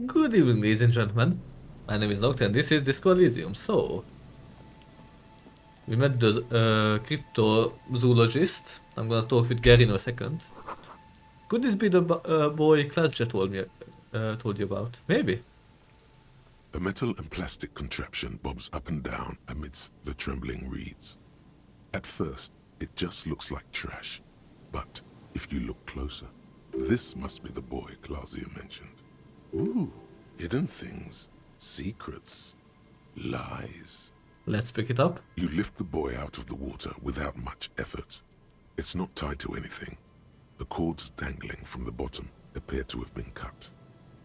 Good evening, ladies and gentlemen. My name is Nocta and this is Disco Elysium. So, we met the cryptozoologist. I'm gonna talk with Gary in a second. Could this be the boy Klasja told you about? Maybe. A metal and plastic contraption bobs up and down amidst the trembling reeds. At first, it just looks like trash. But if you look closer, this must be the boy Klasia mentioned. Ooh, hidden things, secrets, lies. Let's pick it up. You lift the boy out of the water without much effort. It's not tied to anything. The cords dangling from the bottom appear to have been cut.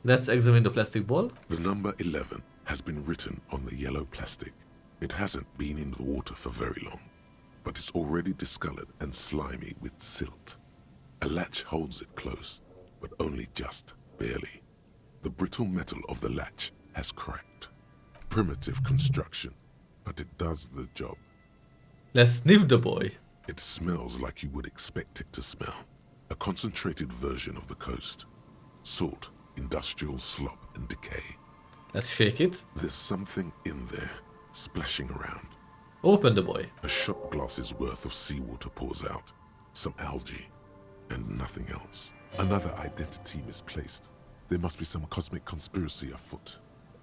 Let's examine the plastic ball. The number 11 has been written on the yellow plastic. It hasn't been in the water for very long, but it's already discolored and slimy with silt. A latch holds it close, but only just barely. The brittle metal of the latch has cracked. Primitive construction, but it does the job. Let's sniff the boy. It smells like you would expect it to smell. A concentrated version of the coast. Salt, industrial slop and decay. Let's shake it. There's something in there, splashing around. Open the boy. A shot glass's worth of seawater pours out. Some algae, and nothing else. Another identity misplaced. There must be some cosmic conspiracy afoot.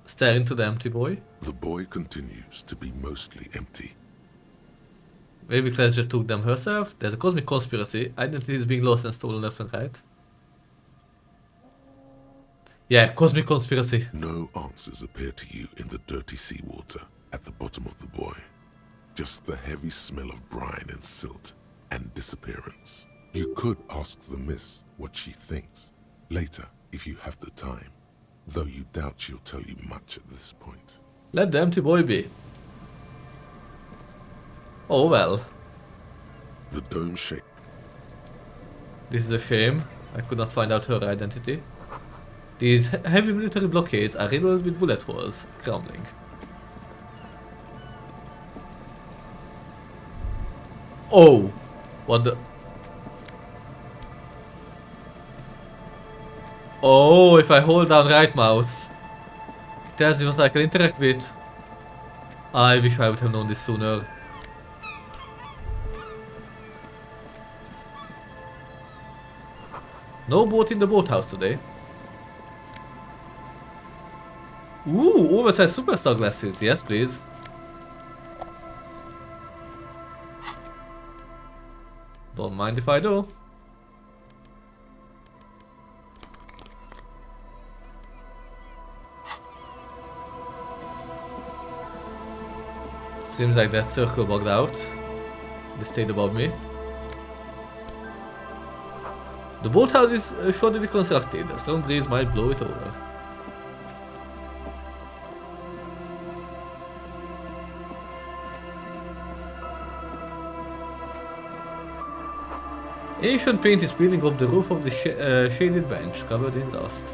Stare into the empty boy. The boy continues to be mostly empty. Maybe Klasja took them herself. There's a cosmic conspiracy. Identities being lost and stolen left and right. Yeah, cosmic conspiracy. No answers appear to you in the dirty seawater at the bottom of the boy. Just the heavy smell of brine and silt and disappearance. You could ask the miss what she thinks later if you have the time, though you doubt she'll tell you much at this point. Let the empty boy be. Oh well. The dome shape. This is a shame. I could not find out her identity. These heavy military blockades are riddled with bullet holes. Crumbling. Oh! What the... Oh, if I hold down right mouse, it tells me what I can interact with. I wish I would have known this sooner. No boat in the boathouse today. Ooh, oversized superstar glasses. Yes, please. Don't mind if I do. Seems like that circle bugged out. They stayed above me. The boathouse is shoddily constructed. A strong breeze might blow it over. Ancient paint is peeling off the roof of the shaded bench, covered in dust.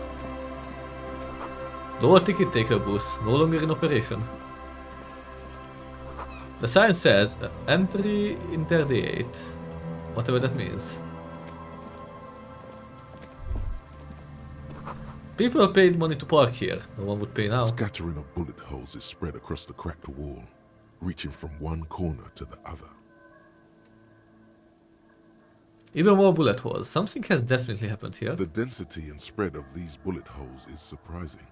Door ticket taker booth, no longer in operation. The sign says, entry interdict, whatever that means. People paid money to park here, no one would pay now. Scattering of bullet holes is spread across the cracked wall, reaching from one corner to the other. Even more bullet holes. Something has definitely happened here. The density and spread of these bullet holes is surprising.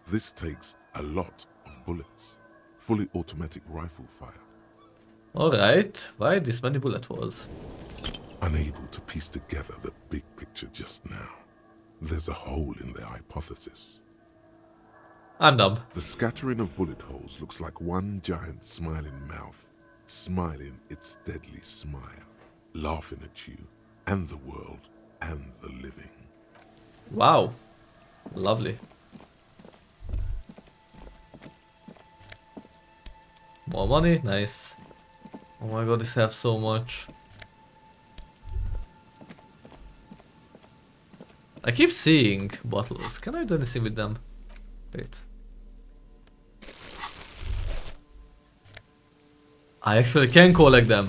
This takes a lot of bullets. Fully automatic rifle fire. Alright, why this many bullet holes? Unable to piece together the big picture just now. There's a hole in their hypothesis. I'm dumb. The scattering of bullet holes looks like one giant smiling mouth, smiling its deadly smile, laughing at you, and the world, and the living. Wow. Lovely. More money, nice. Oh my god, this has so much. I keep seeing bottles. Can I do anything with them? Wait. I actually can collect them.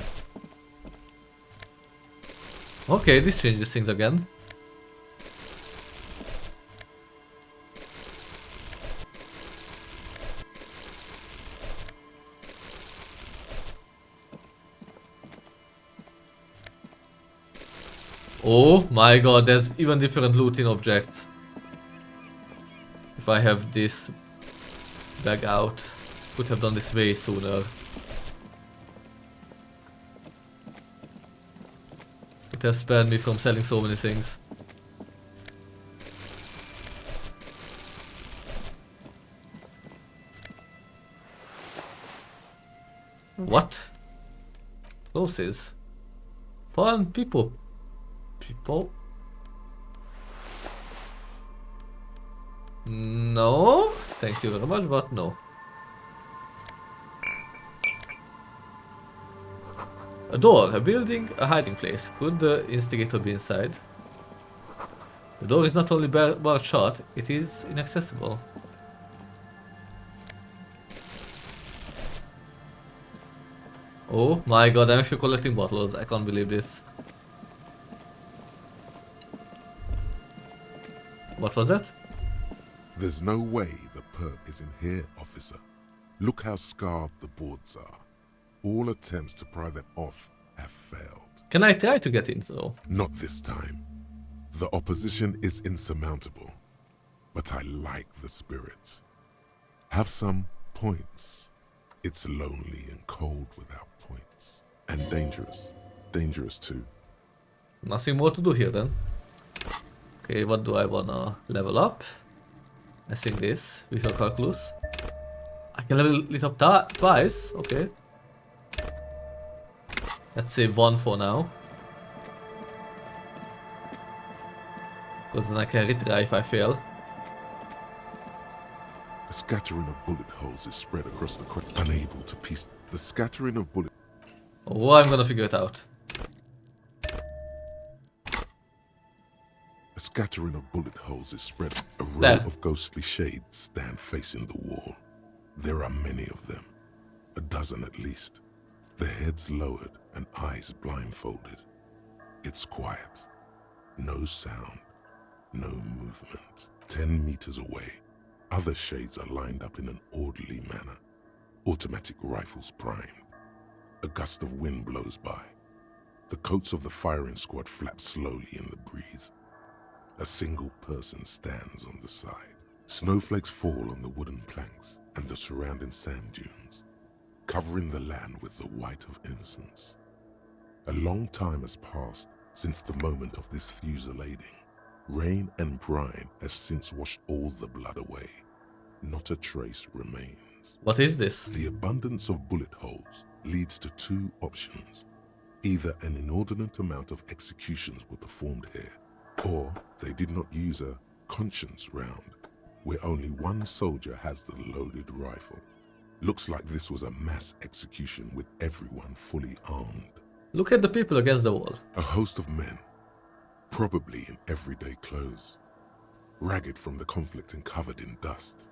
Okay, this changes things again. Oh my god, there's even different looting objects. If I have this bag out, could have done this way sooner. It has spared me from selling so many things. What? Closes. Fun people. People. No. Thank you very much, but no. A door, a building, a hiding place. Could the instigator be inside? The door is not only barred shut, it is inaccessible. Oh my god, I'm actually collecting bottles. I can't believe this. What was that? There's no way the perp is in here, officer. Look how scarred the boards are. All attempts to pry them off have failed. Can I try to get in though? Not this time. The opposition is insurmountable, but I like the spirit. Have some points. It's lonely and cold without points. And dangerous. Dangerous too. Nothing more to do here then. Okay, what do I wanna level up? I think this, visual calculus. I can level it up twice, okay. Let's say 1 for now. Because then I can retry if I fail. The scattering of bullet holes is spread across the court, unable to piece. The scattering of bullet... Oh, I'm gonna figure it out. A scattering of bullet holes is spread. A row There. of ghostly shades stand facing the wall. There are many of them. A dozen at least. Their heads lowered and eyes blindfolded. It's quiet. No sound. No movement. 10 meters away, other shades are lined up in an orderly manner. Automatic rifles primed. A gust of wind blows by. The coats of the firing squad flap slowly in the breeze. A single person stands on the side. Snowflakes fall on the wooden planks and the surrounding sand dunes, covering the land with the white of innocence. A long time has passed since the moment of this fusillading. Rain and brine have since washed all the blood away. Not a trace remains. What is this? The abundance of bullet holes leads to two options. Either an inordinate amount of executions were performed here, or they did not use a conscience round, where only one soldier has the loaded rifle. Looks like this was a mass execution with everyone fully armed. Look at the people against the wall. A host of men, probably in everyday clothes, ragged from the conflict and covered in dust.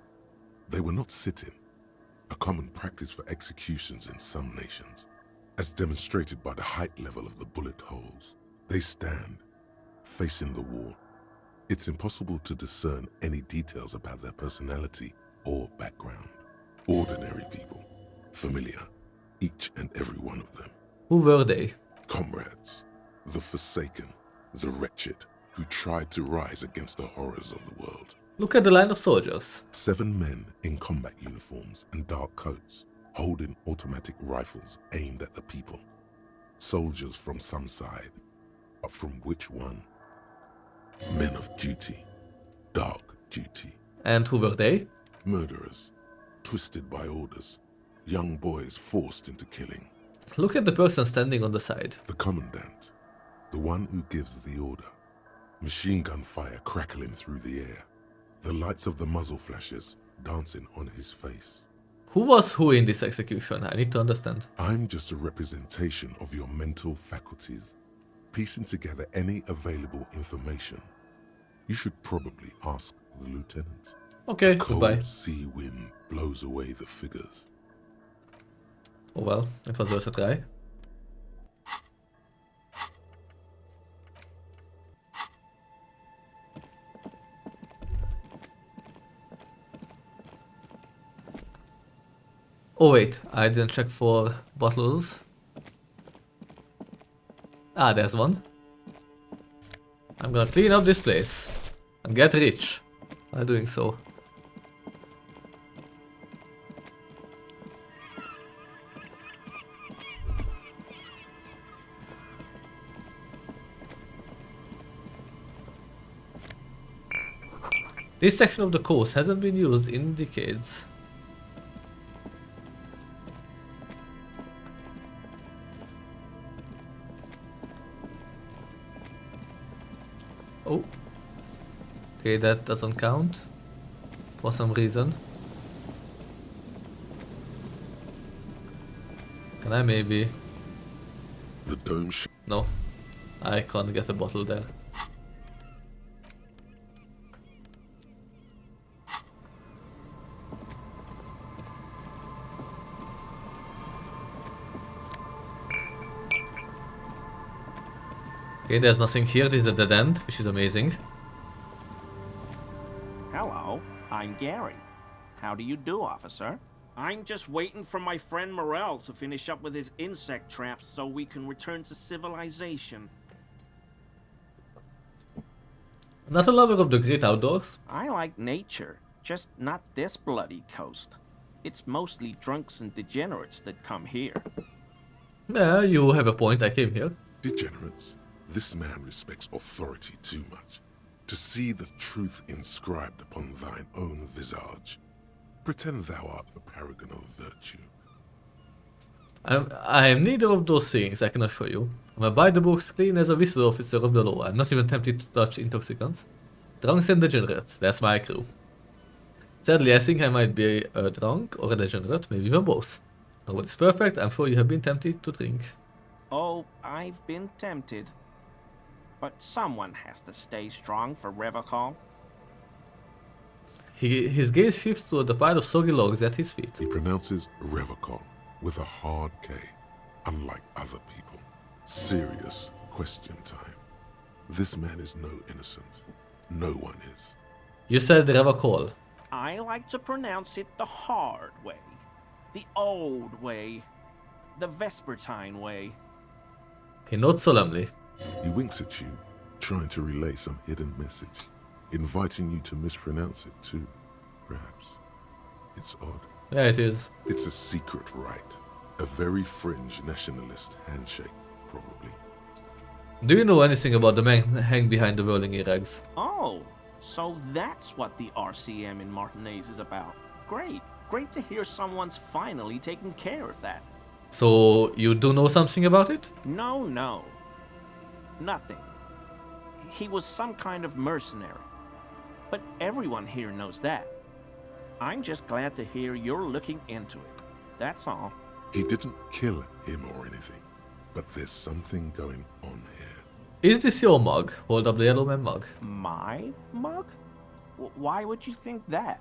They were not sitting, a common practice for executions in some nations, as demonstrated by the height level of the bullet holes. They stand, facing the wall. It's impossible to discern any details about their personality or background. Ordinary people, familiar, each and every one of them. Who were they? Comrades, the forsaken, the wretched, who tried to rise against the horrors of the world. Look at the line of soldiers. 7 men in combat uniforms and dark coats, holding automatic rifles aimed at the people. Soldiers from some side, but from which one? Men of duty, dark duty. And who were they? Murderers, twisted by orders, young boys forced into killing. Look at the person standing on the side. The commandant, the one who gives the order. Machine gun fire crackling through the air. The lights of the muzzle flashes dancing on his face. Who was who in this execution? I need to understand. I'm just a representation of your mental faculties, piecing together any available information. You should probably ask the lieutenant. Okay, Cold goodbye. sea wind blows away the figures. Oh well, it was worth a try. Oh wait, I didn't check for bottles. Ah, there's one. I'm gonna clean up this place and get rich by doing so. This section of the coast hasn't been used in decades. Oh. Okay, that doesn't count. For some reason. Can I maybe... The dome No. I can't get a bottle there. Okay, there's nothing here. This is a dead end, which is amazing. Hello, I'm Gary. How do you do, officer? I'm just waiting for my friend Morel to finish up with his insect traps so we can return to civilization. Not a lover of the great outdoors. I like nature, just not this bloody coast. It's mostly drunks and degenerates that come here. Yeah, you have a point. I came here. degenerates. This man respects authority too much. To see the truth inscribed upon thine own visage. Pretend thou art a paragon of virtue. I am neither of those things, I can assure you. I'm a by-the-books clean as a whistle officer of the law. I'm not even tempted to touch intoxicants. Drunks and degenerates, that's my crew. Sadly, I think I might be a drunk or a degenerate, maybe even both. Nobody's perfect, I'm sure you have been tempted to drink. Oh, I've been tempted. But someone has to stay strong for Revocol. His gaze shifts toward the pile of soggy logs at his feet. He pronounces Revocol with a hard K, unlike other people. Serious question time. This man is no innocent. No one is. You said Revocol. I like to pronounce it the hard way. The old way. The Vespertine way. He nods solemnly. He winks at you, trying to relay some hidden message, inviting you to mispronounce it too, perhaps. It's odd. Yeah, it is. It's a secret rite. A very fringe nationalist handshake, probably. Do you know anything about the man hanging behind the whirling earrags? Oh, so that's what the RCM in Martinez is about. Great. Great to hear someone's finally taking care of that. So, you do know something about it? No. Nothing. He was some kind of mercenary. But everyone here knows that. I'm just glad to hear you're looking into it. That's all. He didn't kill him or anything, but there's something going on here. Is this your mug? Hold up the yellow man mug. My mug? Why would you think that?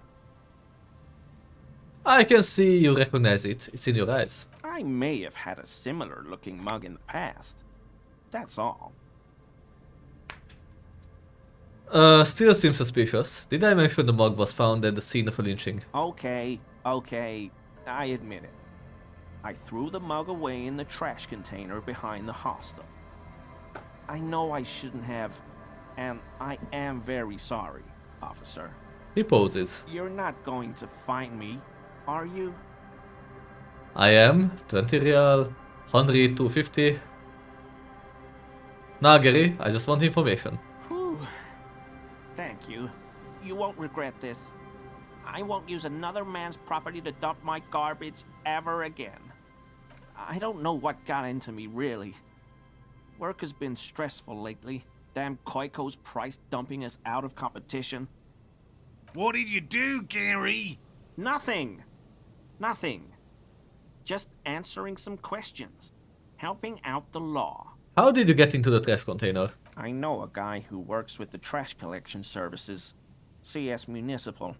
I can see you recognize it. It's in your eyes. I may have had a similar looking mug in the past. That's all. Still seems suspicious. Did I mention the mug was found at the scene of a lynching? Okay, I admit it. I threw the mug away in the trash container behind the hostel. I know I shouldn't have, and I am very sorry, officer. He poses. You're not going to find me, are you? I am. 20 real. 100, 250. Nah, Gary, I just want information. Whew. Thank you. You won't regret this. I won't use another man's property to dump my garbage ever again. I don't know what got into me, really. Work has been stressful lately. Damn Koiko's price dumping us out of competition. What did you do, Gary? Nothing. Just answering some questions. Helping out the law. How did you get into the trash container? I know a guy who works with the trash collection services. CS Municipal.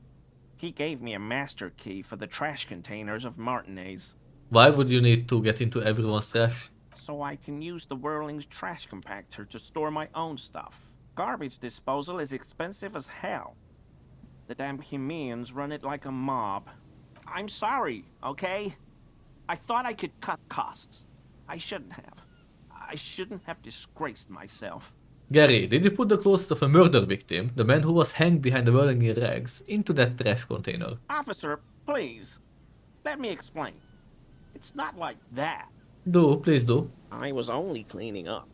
He gave me a master key for the trash containers of Martinez. Why would you need to get into everyone's trash? So I can use the Whirling's trash compactor to store my own stuff. Garbage disposal is expensive as hell. The damn Bohemians run it like a mob. I'm sorry, okay? I thought I could cut costs. I shouldn't have. I shouldn't have disgraced myself. Gary, did you put the clothes of a murder victim, the man who was hanged behind the whirling rags, into that trash container? Officer, please. Let me explain. It's not like that. Do, please do. I was only cleaning up.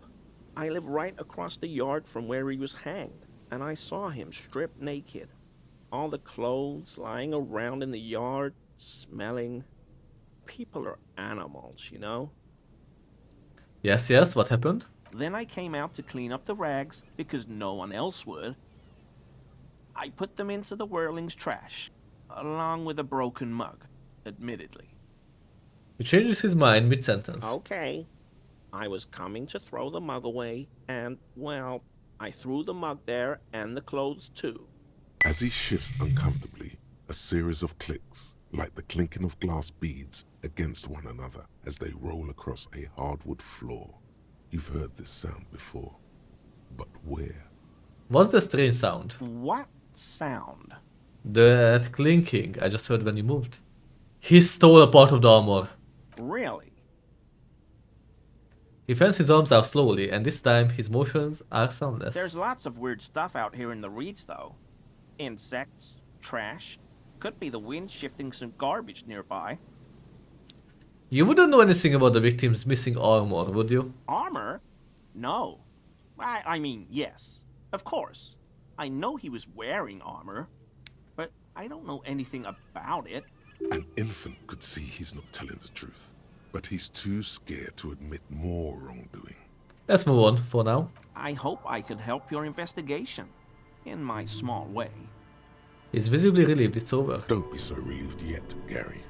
I live right across the yard from where he was hanged, and I saw him stripped naked. All the clothes lying around in the yard, smelling. People are animals, you know? Yes, yes, what happened? Then I came out to clean up the rags because no one else would. I put them into the whirling's trash, along with a broken mug, admittedly. He changes his mind mid-sentence. Okay. I was coming to throw the mug away, and, well, I threw the mug there and the clothes too. As he shifts uncomfortably, a series of clicks, like the clinking of glass beads against one another as they roll across a hardwood floor. You've heard this sound before, but where? What's the strange sound? What sound? That clinking I just heard when you moved. He stole a part of the armor. Really? He fans his arms out slowly, and this time his motions are soundless. There's lots of weird stuff out here in the reeds, though. Insects, trash. Could be the wind shifting some garbage nearby. You wouldn't know anything about the victim's missing armor, would you? Armor? No. I mean, yes. Of course. I know he was wearing armor, but I don't know anything about it. An infant could see he's not telling the truth, but he's too scared to admit more wrongdoing. Let's move on for now. I hope I could help your investigation, in my small way. He's visibly relieved it's over. Don't be so relieved yet, Gary.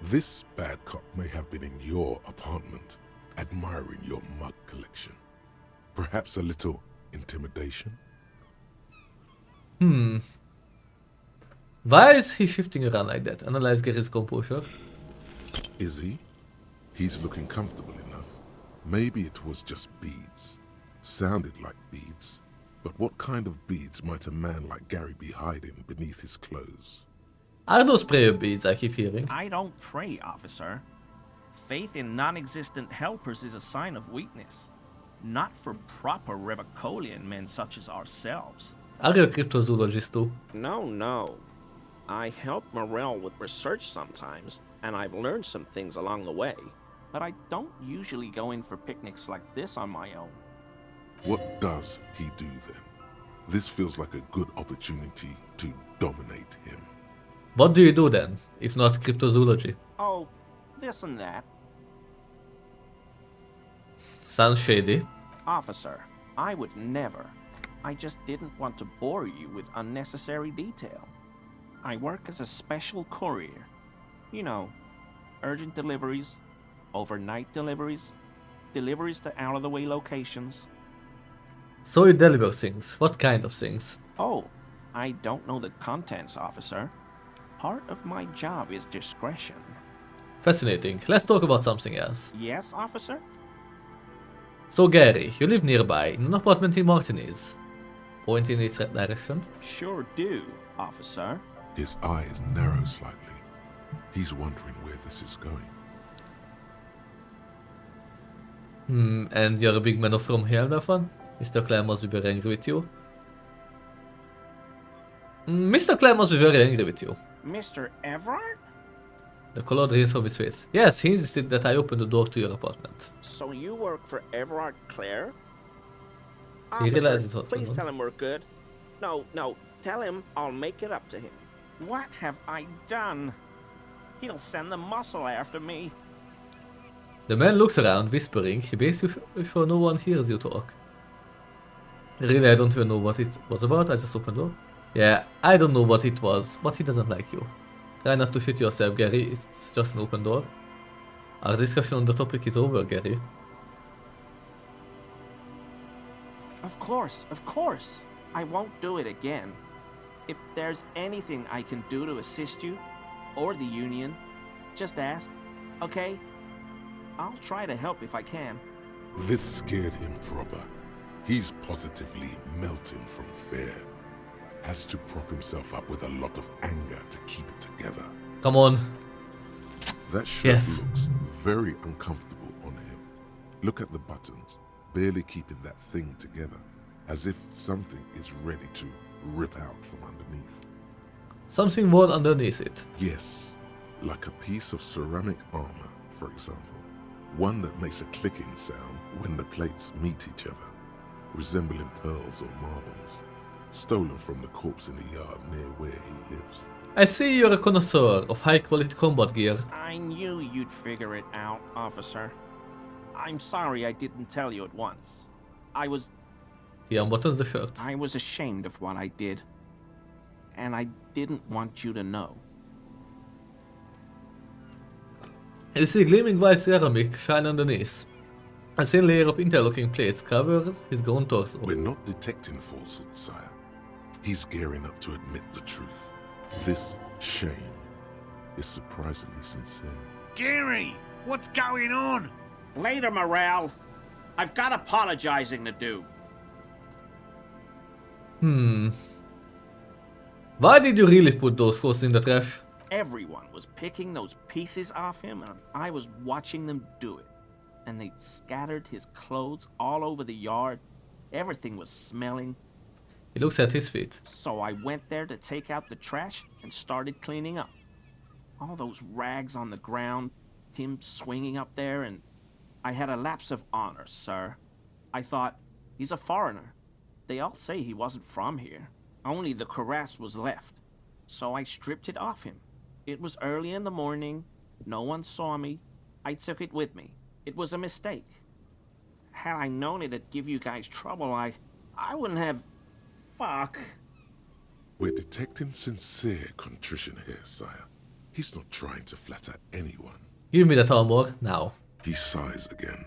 This bad cop may have been in your apartment, admiring your mug collection. Perhaps a little intimidation? Why is he shifting around like that? Analyze Gary's composure. Is he? He's looking comfortable enough. Maybe it was just beads. Sounded like beads. But what kind of beads might a man like Gary be hiding beneath his clothes? Are those prayer beads I keep hearing? I don't pray, officer. Faith in non-existent helpers is a sign of weakness. Not for proper Revicolian men such as ourselves. Are you a cryptozoologist too? No. I help Morel with research sometimes, and I've learned some things along the way. But I don't usually go in for picnics like this on my own. What does he do then? This feels like a good opportunity to dominate him. What do you do then, if not cryptozoology? Oh, this and that. Sounds shady. Officer, I would never. I just didn't want to bore you with unnecessary detail. I work as a special courier. You know, urgent deliveries, overnight deliveries, deliveries to out-of-the-way locations. So you deliver things. What kind of things? Oh, I don't know the contents, officer. Part of my job is discretion. Fascinating. Let's talk about something else. Yes, officer? So Gary, you live nearby, in an apartment in Martinez. Point in its direction. Sure do, officer. His eyes narrow slightly. He's wondering where this is going. And you're a big man from here, Nathan? Mr. Clem must be very angry with you. Mr. Clem must be very angry with you. Mr. Everard? The color drains from his face. Yes, he insisted that I open the door to your apartment. So you work for Everard Clare? He realizes Officer, what please went on. tell him we're good. No, tell him I'll make it up to him. What have I done? He'll send the muscle after me. The man looks around, whispering. He makes sure no one hears you talk. Really, I don't even know what it was about. I just opened the door. Yeah, I don't know what it was, but he doesn't like you. Try not to shit yourself, Gary. It's just an open door. Our discussion on the topic is over, Gary. Of course. I won't do it again. If there's anything I can do to assist you, or the Union, just ask, okay? I'll try to help if I can. This scared him proper. He's positively melting from fear. Has to prop himself up with a lot of anger to keep it together. Come on. That shirt Yes. looks very uncomfortable on him. Look at the buttons, barely keeping that thing together. as if something is ready to rip out from underneath. Something more underneath it. Yes, like a piece of ceramic armor, for example. One that makes a clicking sound when the plates meet each other, resembling pearls or marbles, stolen from the corpse in the yard near where he lives. I see you're a connoisseur of high-quality combat gear. I knew you'd figure it out, officer. I'm sorry I didn't tell you at once. He unbuttons the shirt. I was ashamed of what I did. And I didn't want you to know. You see gleaming white ceramic shine underneath. A thin layer of interlocking plates covers his gaunt torso. We're not detecting falsehood, sire. He's gearing up to admit the truth. This shame is surprisingly sincere. Gary, what's going on? Later, Morale. I've got apologizing to do. Why did you really put those clothes in the trash? Everyone was picking those pieces off him, and I was watching them do it. And they'd scattered his clothes all over the yard. Everything was smelling. He looks at his feet. So I went there to take out the trash and started cleaning up. All those rags on the ground, him swinging up there, and I had a lapse of honor, sir. I thought, he's a foreigner. They all say he wasn't from here. Only the cuirass was left. So I stripped it off him. It was early in the morning. No one saw me. I took it with me. It was a mistake. Had I known it'd give you guys trouble, I wouldn't have... Fuck. We're detecting sincere contrition here, sire. He's not trying to flatter anyone. Give me that armor, now. He sighs again,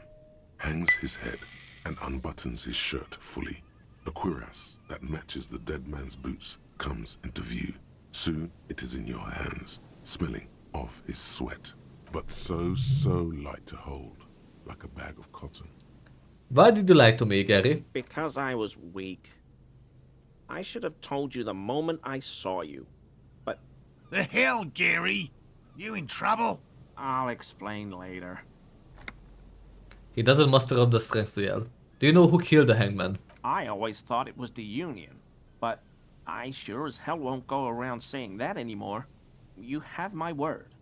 hangs his head, and unbuttons his shirt fully. A cuirass that matches the dead man's boots comes into view. Soon it is in your hands, smelling of his sweat, but so light to hold, like a bag of cotton. Why did you lie to me, Gary? Because I was weak. I should have told you the moment I saw you. But The hell, Gary? You in trouble? I'll explain later. He doesn't muster up the strength to yell. Do you know who killed the hangman? I always thought it was the Union, but I sure as hell won't go around saying that anymore. You have my word.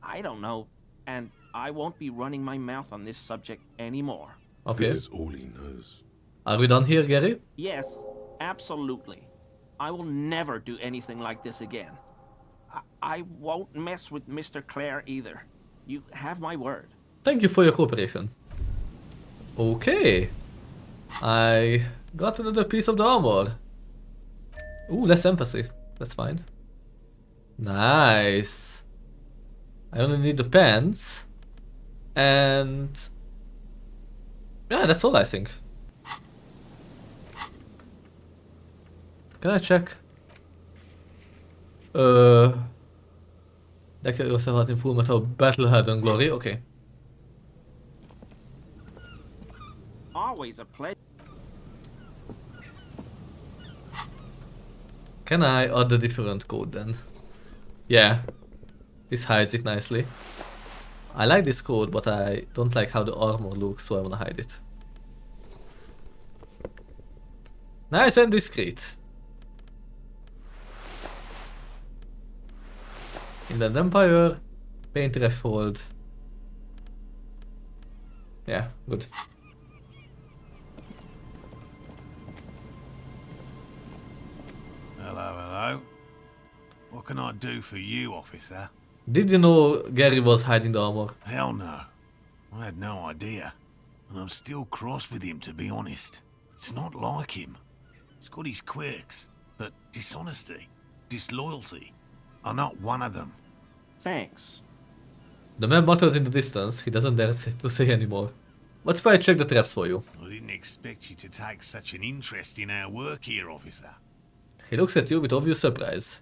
I don't know, and I won't be running my mouth on this subject anymore. Okay. This is all he knows. Are we done here, Gary? Yes, absolutely. I will never do anything like this again. I won't mess with Mr. Clare either. You have my word. Thank you for your cooperation. Okay. I got another piece of the armor. Ooh, less empathy. That's fine. Nice. I only need the pants. And... yeah, that's all I think. Can I check? Declare yourself out in Full Metal Battlehead and Glory. Okay. Always a pleasure. Can I add a different code then? Yeah. This hides it nicely. I like this code, but I don't like how the armor looks, so I wanna hide it. Nice and discreet. Inland Empire, paint threshold. Yeah, good. Hello. What can I do for you, officer? Did you know Gary was hiding the armor? Hell no. I had no idea. And I'm still cross with him, to be honest. It's not like him. He's got his quirks, but dishonesty, disloyalty are not one of them. Thanks. The man mutters in the distance. He doesn't dare to say anymore. What if I check the traps for you? I didn't expect you to take such an interest in our work here, officer. He looks at you with obvious surprise.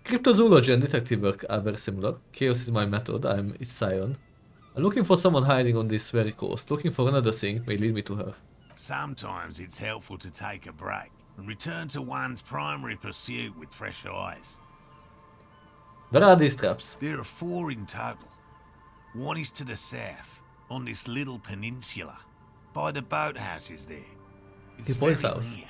Cryptozoology and detective work are very similar. Chaos is my method, I'm its scion. I'm looking for someone hiding on this very coast. Looking for another thing may lead me to her. Sometimes it's helpful to take a break and return to one's primary pursuit with fresh eyes. Where are these traps? There are 4 in total. One is to the south, on this little peninsula, by the boathouses there. It's He points very out. near.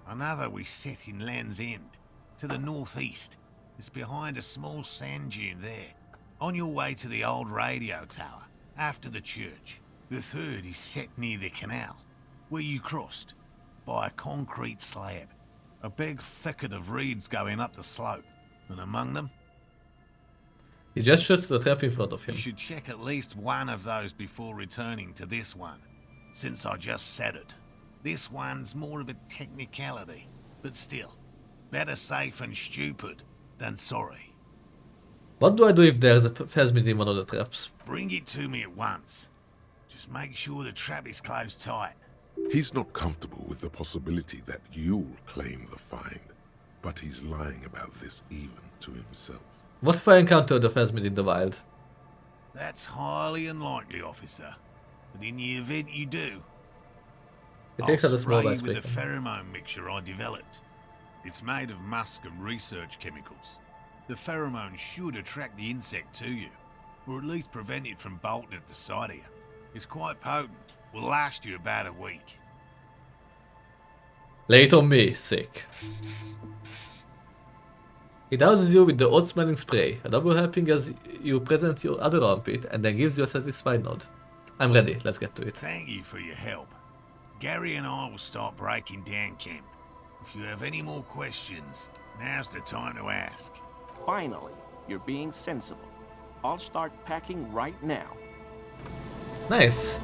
Another we set in Land's End, to the northeast. It's behind a small sand dune there, on your way to the old radio tower, after the church. The third is set near the canal, where you crossed, by a concrete slab. A big thicket of reeds going up the slope, and among them, He gestures to the trap in front of you him. should check at least one of those before returning to this one, since I just said it. This one's more of a technicality, but still, better safe and stupid than sorry. What do I do if there's a phasmid in one of the traps? Bring it to me at once. Just make sure the trap is closed tight. He's not comfortable with the possibility that you'll claim the find, but he's lying about this even to himself. What if I encounter the phasmid in the wild? That's highly unlikely, officer. But in the event you do, It takes out I'll a small spray ice you with a pick. pheromone mixture I developed. It's made of musk and research chemicals. The pheromone should attract the insect to you, or at least prevent it from bolting at the sight of you. It's quite potent. Will last you about a week. Lay it on me, sick. He douses you with the odd-smelling spray, a double helping as you present your other armpit, and then gives you a satisfied nod. I'm ready, let's get to it. Thank you for your help. Gary and I will start breaking down camp. If you have any more questions, now's the time to ask. Finally, you're being sensible. I'll start packing right now. Nice.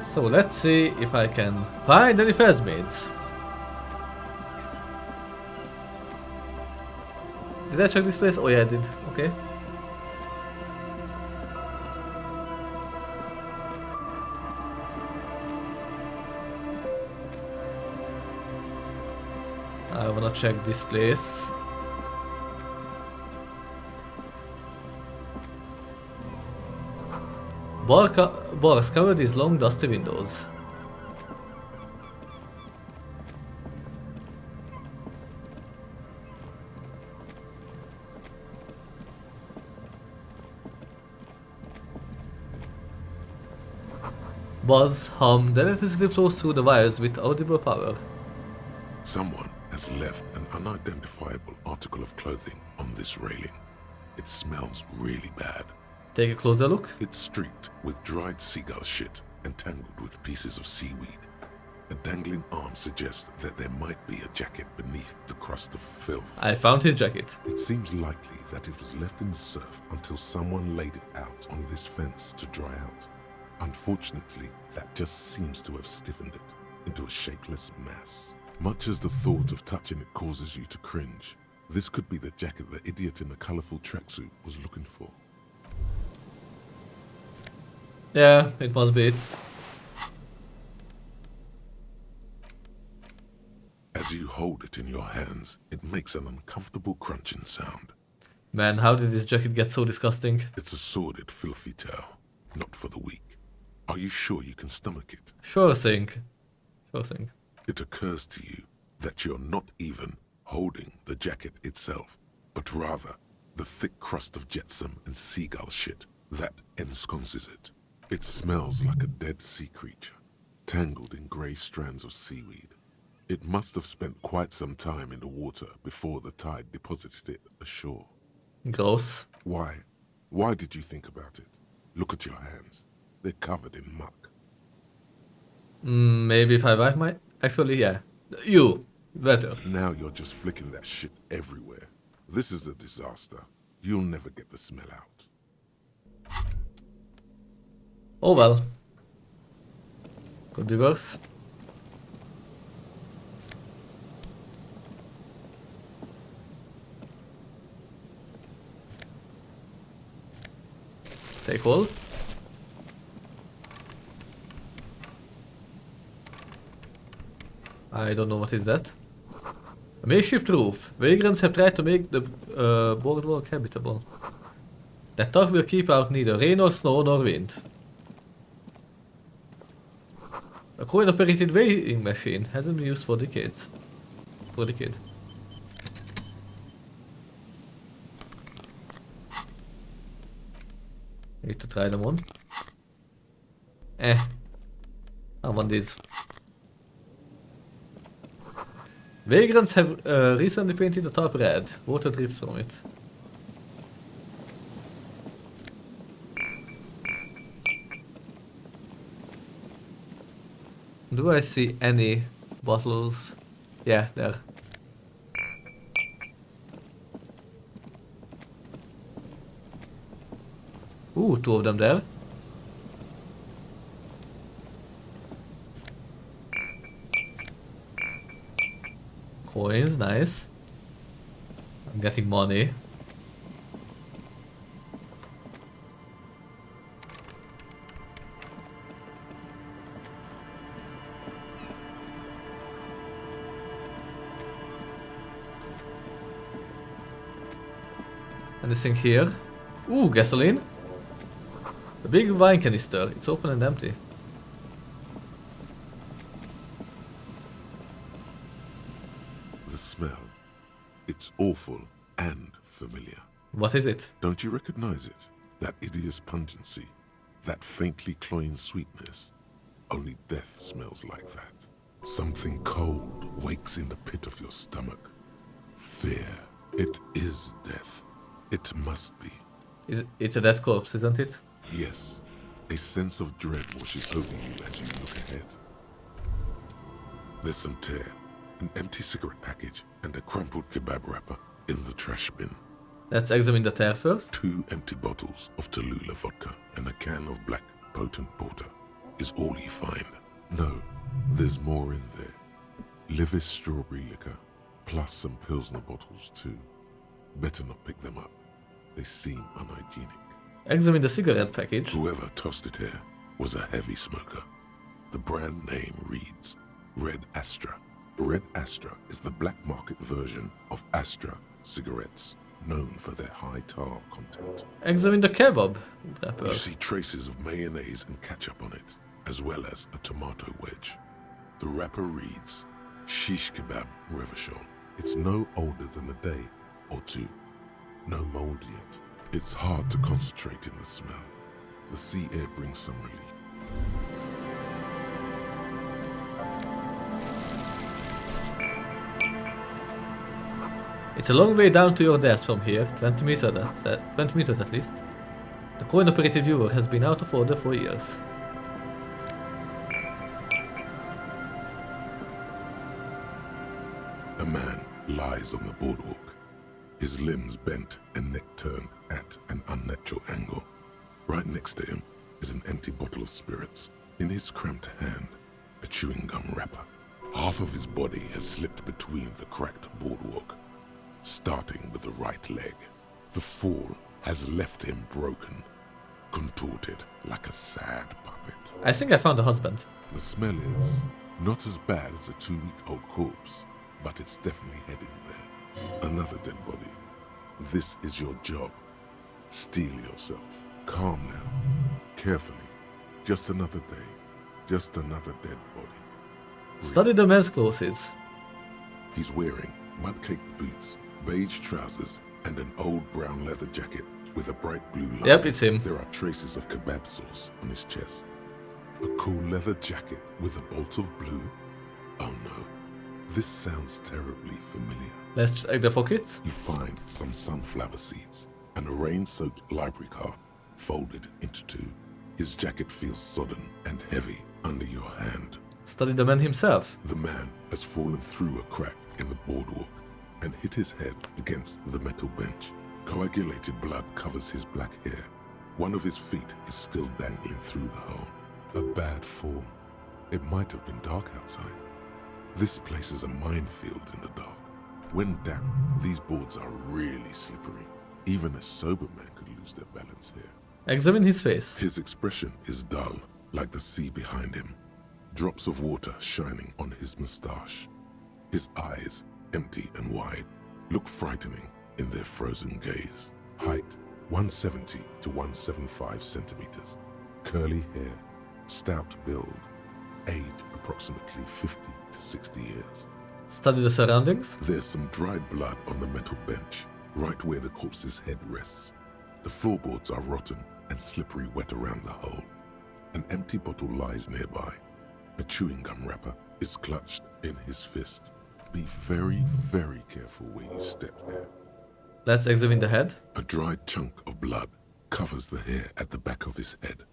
So let's see if I can find any phasmids. Did I check this place? Oh yeah, I did. Okay. I wanna check this place. Bars cover these long dusty windows. Buzz, hum, the electricity flows through the wires with audible power. Someone has left an unidentifiable article of clothing on this railing. It smells really bad. Take a closer look. It's streaked with dried seagull shit and tangled with pieces of seaweed. A dangling arm suggests that there might be a jacket beneath the crust of filth. I found his jacket. It seems likely that it was left in the surf until someone laid it out on this fence to dry out. Unfortunately, that just seems to have stiffened it into a shapeless mass. Much as the thought of touching it causes you to cringe, this could be the jacket the idiot in the colourful tracksuit was looking for. Yeah, it must be it. As you hold it in your hands, it makes an uncomfortable crunching sound. Man, how did this jacket get so disgusting? It's a sordid, filthy tale, not for the weak. Are you sure you can stomach it? Sure thing. Sure thing. It occurs to you that you're not even holding the jacket itself, but rather the thick crust of jetsam and seagull shit that ensconces it. It smells like a dead sea creature, tangled in grey strands of seaweed. It must have spent quite some time in the water before the tide deposited it ashore. Gross. Why? Why did you think about it? Look at your hands. They're covered in muck. Maybe if I wipe my... Actually, yeah. You. Better. Now you're just flicking that shit everywhere. This is a disaster. You'll never get the smell out. Oh well. Could be worse. Take hold. I don't know what is that. A makeshift roof. Vagrants have tried to make the boardwalk habitable. That tarp will keep out neither rain or snow nor wind. A coin-operated weighing machine hasn't been used for decades. For a decade. Need to try them on. I want these. Vagrants have recently painted the top red. Water drips from it. Do I see any bottles? Yeah, there. Ooh, 2 of them there. Coins, nice. I'm getting money. Anything here? Ooh, gasoline. A big wine canister. It's open and empty. The smell. It's awful and familiar. What is it? Don't you recognize it? That hideous pungency. That faintly cloying sweetness. Only death smells like that. Something cold wakes in the pit of your stomach. Fear. It is death. It must be. It's a dead corpse, isn't it? Yes. A sense of dread washes over you as you look ahead. There's some tear, an empty cigarette package, and a crumpled kebab wrapper in the trash bin. Let's examine the tear first. 2 empty bottles of Tallulah vodka and a can of black potent porter is all you find. No, there's more in there. Livis strawberry liquor, plus some Pilsner bottles too. Better not pick them up. They seem unhygienic. Examine the cigarette package. Whoever tossed it here was a heavy smoker. The brand name reads Red Astra. Red Astra is the black market version of Astra cigarettes, known for their high tar content. Examine the kebab wrapper. You see traces of mayonnaise and ketchup on it, as well as a tomato wedge. The wrapper reads Shish Kebab Revachol. It's no older than a day or 2. No mold yet. It's hard to concentrate in the smell. The sea air brings some relief. It's a long way down to your desk from here, 20 meters at least. The coin-operated viewer has been out of order for years. A man lies on the boardwalk, his limbs bent and neck turned at an unnatural angle. Right next to him is an empty bottle of spirits. In his cramped hand, a chewing gum wrapper. Half of his body has slipped between the cracked boardwalk, starting with the right leg. The fall has left him broken, contorted like a sad puppet. I think I found a husband. The smell is not as bad as a 2-week-old corpse, but it's definitely heading there. Another dead body. This is your job. Steel yourself. Calm now. Carefully. Just another day. Just another dead body. Breathe. Study the men's clothes. He's wearing mud-caked boots, beige trousers, and an old brown leather jacket with a bright blue line. Yep, it's him. There are traces of kebab sauce on his chest. A cool leather jacket with a bolt of blue? Oh no. This sounds terribly familiar. Let's check the pockets. You find some sunflower seeds and a rain-soaked library card folded into 2. His jacket feels sodden and heavy under your hand. Study the man himself. The man has fallen through a crack in the boardwalk and hit his head against the metal bench. Coagulated blood covers his black hair. One of his feet is still dangling through the hole. A bad fall. It might have been dark outside. This place is a minefield in the dark. When damp, these boards are really slippery. Even a sober man could lose their balance here. Examine his face. His expression is dull, like the sea behind him. Drops of water shining on his mustache. His eyes, empty and wide, look frightening in their frozen gaze. Height, 170 to 175 centimeters. Curly hair, stout build. Age, approximately 50 to 60 years. Study the surroundings. There's some dried blood on the metal bench, right where the corpse's head rests. The floorboards are rotten and slippery wet around the hole. An empty bottle lies nearby. A chewing gum wrapper is clutched in his fist. Be very, very careful where you step here. Let's examine the head. A dried chunk of blood covers the hair at the back of his head.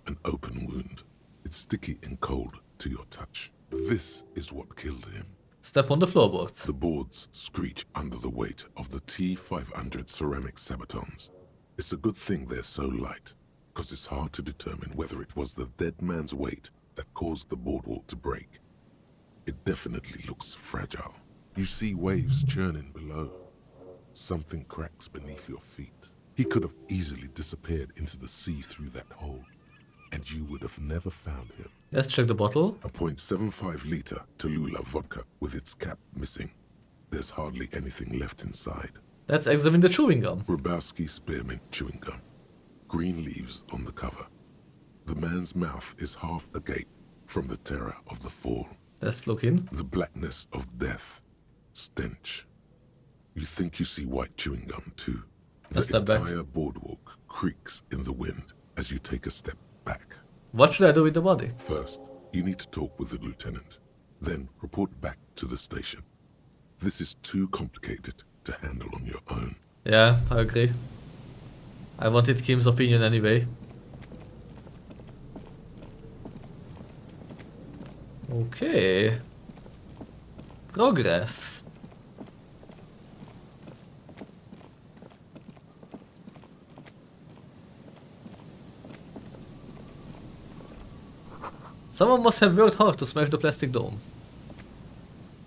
An open wound. It's sticky and cold to your touch. This is what killed him. Step on the floorboards. The boards screech under the weight of the T500 ceramic sabatons. It's a good thing they're so light, because it's hard to determine whether it was the dead man's weight that caused the boardwalk to break. It definitely looks fragile. You see waves churning below. Something cracks beneath your feet. He could have easily disappeared into the sea through that hole, and you would have never found him. Let's check the bottle. A .75 liter Tallulah vodka with its cap missing. There's hardly anything left inside. Let's examine the chewing gum. Grabowski spearmint chewing gum. Green leaves on the cover. The man's mouth is half agape from the terror of the fall. Let's look in. The blackness of death. Stench. You think you see white chewing gum too. Let's The step back. entire boardwalk creaks in the wind as you take a step back. What should I do with the body? First, you need to talk with the lieutenant. Then report back to the station. This is too complicated to handle on your own. Yeah, I agree. I wanted Kim's opinion anyway. Okay. Progress. Someone must have worked hard to smash the plastic dome.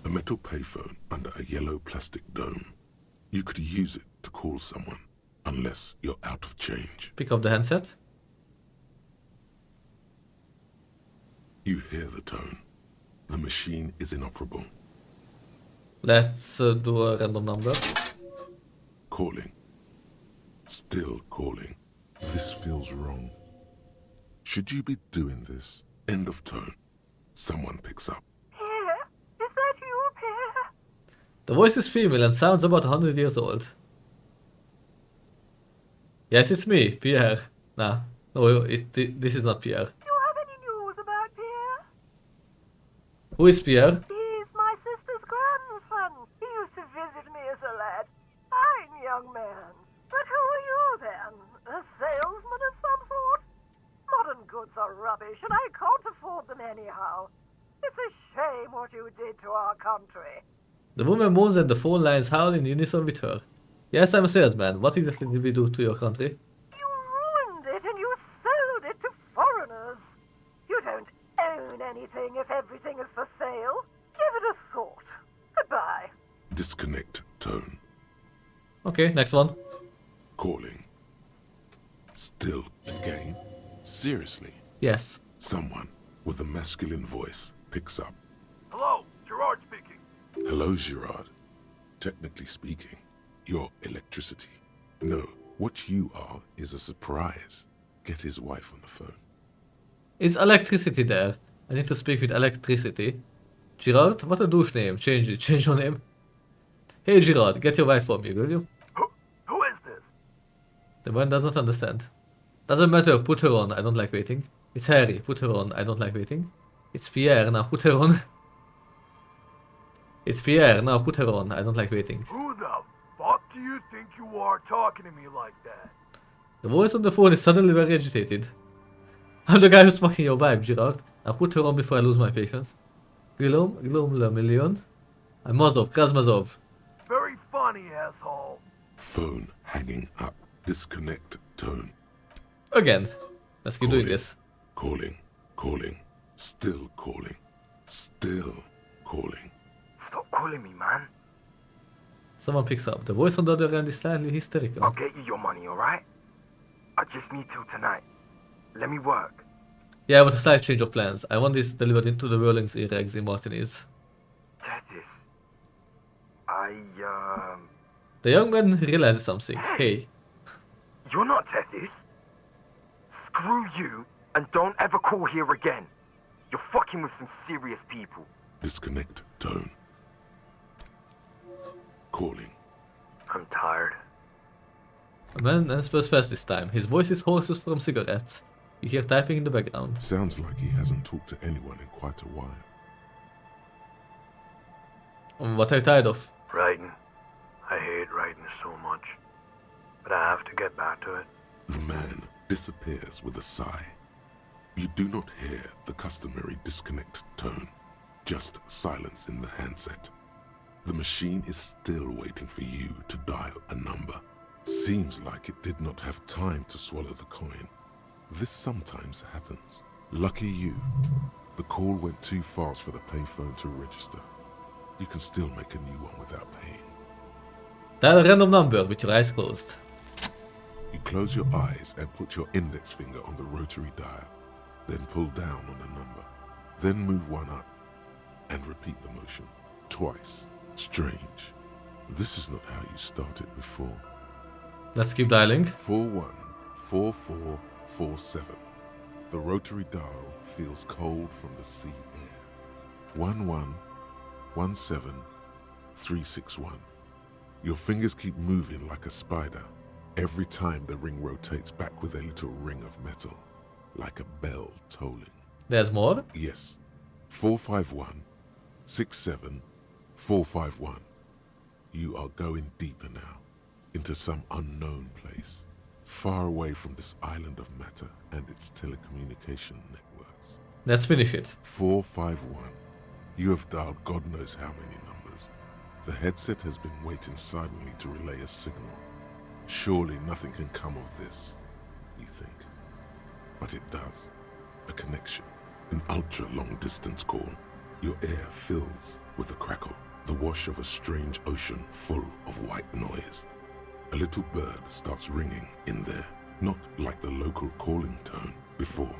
A metal payphone under a yellow plastic dome. You could use it to call someone, unless you're out of change. Pick up the handset. You hear the tone. The machine is inoperable. Let's do a random number. Calling. Still calling. This feels wrong. Should you be doing this? End of tone. Someone picks up. Pierre? Is that you, Pierre? The voice is female and sounds about 100 years old. Yes, it's me, Pierre. Nah, no, this is not Pierre. Do you have any news about Pierre? Who is Pierre? He's my sister's grandson. He used to visit me as a lad. Fine young man. But who are you then? A salesman of some sort? Modern goods are rubbish, and I can't afford them anyhow. It's a shame what you did to our country. The woman moans and the phone lines howl in unison with her. Yes, I'm a salesman. What exactly did we do to your country? You ruined it and you sold it to foreigners. You don't own anything if everything is for sale. Give it a thought. Goodbye. Disconnect tone. Okay, next one. Calling. Still again? Seriously? Yes. Someone with a masculine voice picks up. Hello, Gerard speaking. Hello, Girard. Technically speaking, you're electricity. No, what you are is a surprise. Get his wife on the phone. Is electricity there? I need to speak with electricity. Gerard, what a douche name. Change it. Change your name. Hey Gerard, get your wife for me, will you? Who is this? The man does not understand. Doesn't matter, put her on, I don't like waiting. It's Harry, put her on, I don't like waiting. It's Pierre, now put her on. It's Pierre, now put her on, I don't like waiting. Who the fuck do you think you are talking to me like that? The voice on the phone is suddenly very agitated. I'm the guy who's fucking your wife, Gerard. Now put her on before I lose my patience. Glum le million. I'm Mazov, Krasmazov. Very funny, asshole. Phone hanging up. Disconnect tone. Again. Let's keep doing this. Calling. Calling. Still calling. Still calling. Stop calling me, man. Someone picks up. The voice on the other end is slightly hysterical. I'll get you your money, alright? I just need till tonight. Let me work. Yeah, but a slight change of plans. I want this delivered into the Whirling's ear-eggs in Martinez. Tethys. The young man realizes something. Hey. You're not Tethys. Screw you, and don't ever call here again. You're fucking with some serious people. Disconnect tone. Calling. I'm tired. A man answers fast this time. His voice is hoarse from cigarettes. You hear typing in the background. Sounds like he hasn't talked to anyone in quite a while. What are you tired of? Writing. I hate writing so much. But I have to get back to it. The man disappears with a sigh. You do not hear the customary disconnect tone, just silence in the handset. The machine is still waiting for you to dial a number. Seems like it did not have time to swallow the coin. This sometimes happens. Lucky you. The call went too fast for the payphone to register. You can still make a new one without paying. Dial a random number with your eyes closed. You close your eyes and put your index finger on the rotary dial. Then pull down on the number. Then move one up and repeat the motion twice. Strange. This is not how you started before. Let's keep dialing. 414447. The rotary dial feels cold from the sea air. 1117361. Your fingers keep moving like a spider. Every time the ring rotates back with a little ring of metal, like a bell tolling. There's more? Yes. 451-67451. You are going deeper now, into some unknown place, far away from this island of matter and its telecommunication networks. Let's finish it. 451. You have dialed God knows how many numbers. The headset has been waiting silently to relay a signal. Surely nothing can come of this, you think. But it does. A connection. An ultra-long distance call. Your air fills with a crackle, the wash of a strange ocean full of white noise. A little bird starts ringing in there, not like the local calling tone before.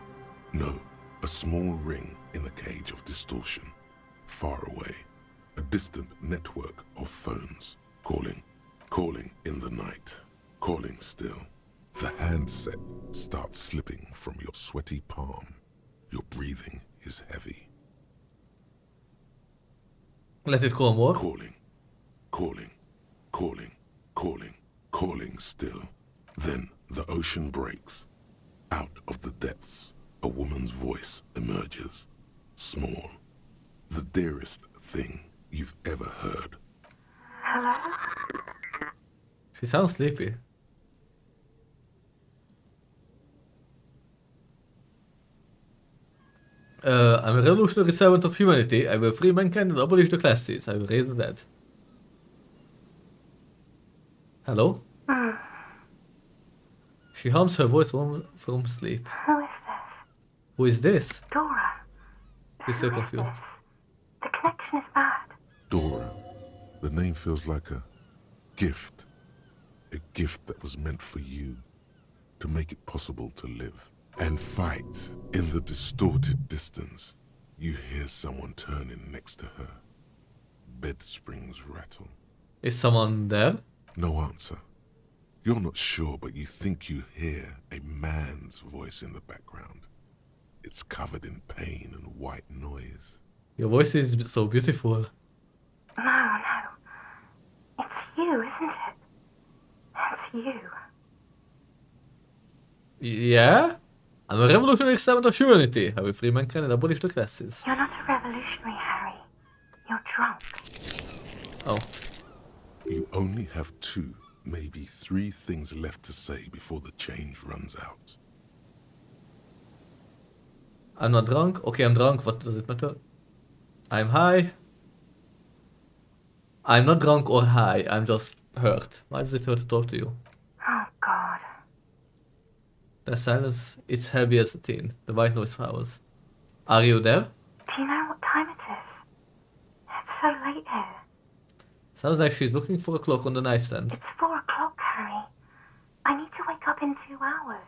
No, a small ring in a cage of distortion, far away. A distant network of phones, calling in the night, calling still. The handset starts slipping from your sweaty palm. Your breathing is heavy. Let it call more. Calling still. Then the ocean breaks. Out of the depths, a woman's voice emerges. Small. The dearest thing you've ever heard. Hello? She sounds sleepy. I'm a revolutionary servant of humanity. I will free mankind and abolish the classes. I will raise the dead. Hello? She hums her voice from sleep. Who is this? Who is this? Dora. She's so Who is confused. this? The connection is bad. Dora. The name feels like a gift. A gift that was meant for you. To make it possible to live. And fight. In the distorted distance, you hear someone turning next to her. Bed springs rattle. Is someone there? No answer. You're not sure, but you think you hear a man's voice in the background. It's covered in pain and white noise. Your voice is so beautiful. No. It's you, isn't it? It's you. Yeah? I'm a revolutionary servant of humanity. I will free mankind and abolish the classes. You're not a revolutionary, Harry. You're drunk. Oh. You only have 2, maybe 3 things left to say before the change runs out. I'm not drunk. Okay, I'm drunk. What does it matter? I'm high. I'm not drunk or high. I'm just hurt. Why does it hurt to talk to you? Oh, God. The silence, it's heavy as a tin. The white noise flowers. Are you there? Do you know what time it is? It's so late here. Sounds like she's looking for a clock on the nightstand. It's 4 o'clock, Harry. I need to wake up in 2 hours.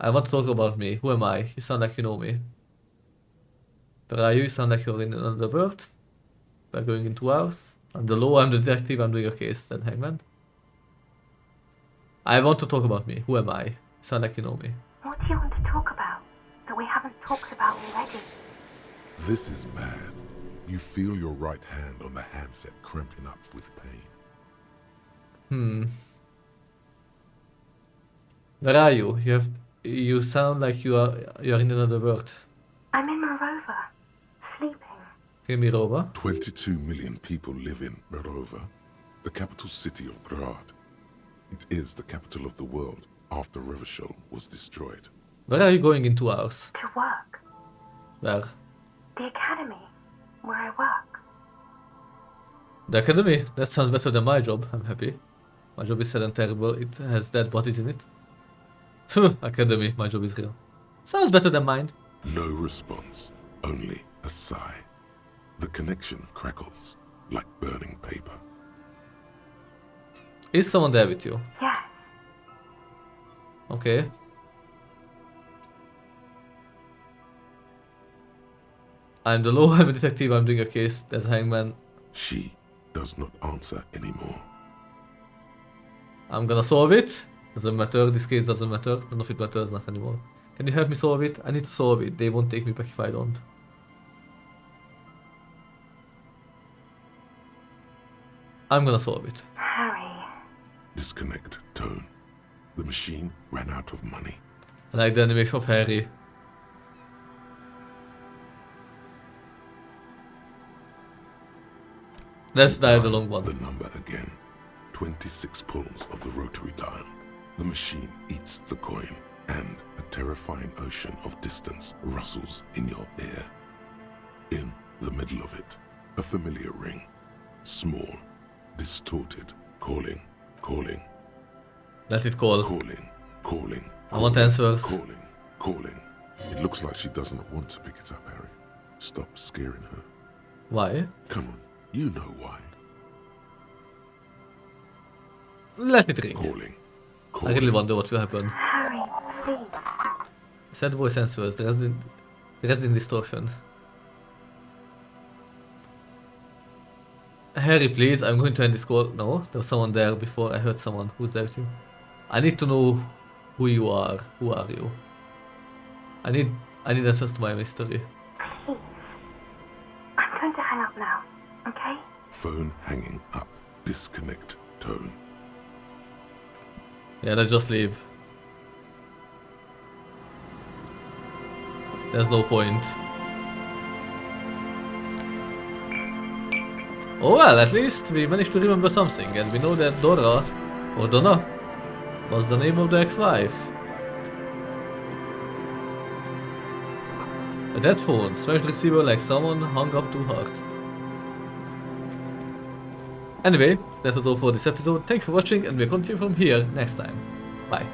I want to talk about me. Who am I? You sound like you know me. Where are you? You sound like you're in another world. We're going in 2 hours. I'm the law, I'm the detective, I'm doing a case. Then hangman. I want to talk about me. Who am I? You sound like you know me. What do you want to talk about that we haven't talked about already? This is bad. You feel your right hand on the handset cramping up with pain. Where are you? You sound like you're in another world. I'm in Morova, sleeping. Okay, Mirova. 22 million people live in Mirova, the capital city of Grad. It is the capital of the world after Revachol was destroyed. Where are you going in 2 hours? To work. Where? The academy, where I work. The academy? That sounds better than my job. I'm happy. My job is sad and terrible. It has dead bodies in it. Academy, my job is real. Sounds better than mine. No response, only a sigh. The connection crackles like burning paper. Is someone there with you? Yes. Okay. I'm the law, I'm a detective, I'm doing a case. There's a hangman. She does not answer anymore. I'm gonna solve it. Doesn't matter, this case doesn't matter. None of it matters, not anymore. Can you help me solve it? I need to solve it. They won't take me back if I don't. I'm gonna solve it. Harry. Disconnect tone. The machine ran out of money. I like the animation of Harry. Let's dial the long one. The number again. 26 pulls of the rotary dial. The machine eats the coin, and a terrifying ocean of distance rustles in your ear. In the middle of it, a familiar ring. Small, distorted, calling, calling, Let it call. calling, calling. I want answers. Calling, calling. It looks like she does not want to pick it up, Harry. Stop scaring her. Why? Come on, you know why. Let it ring. Calling, I calling. really wonder what will happen. Harry, please. Sad voice answers, the rest in distortion. Harry, please, I'm going to end this call. No, there was someone there before. I heard someone. Who's there with you? I need to know who you are. Who are you? I need answers to my mystery. Please. I'm going to hang up now, okay? Phone hanging up. Disconnect tone. Yeah, let's just leave. There's no point. Oh well, at least we managed to remember something, and we know that Dora, or Donna, was the name of the ex-wife. A dead phone, smashed receiver like someone hung up too hard. Anyway, that was all for this episode. Thank you for watching, and we'll continue from here next time. Bye.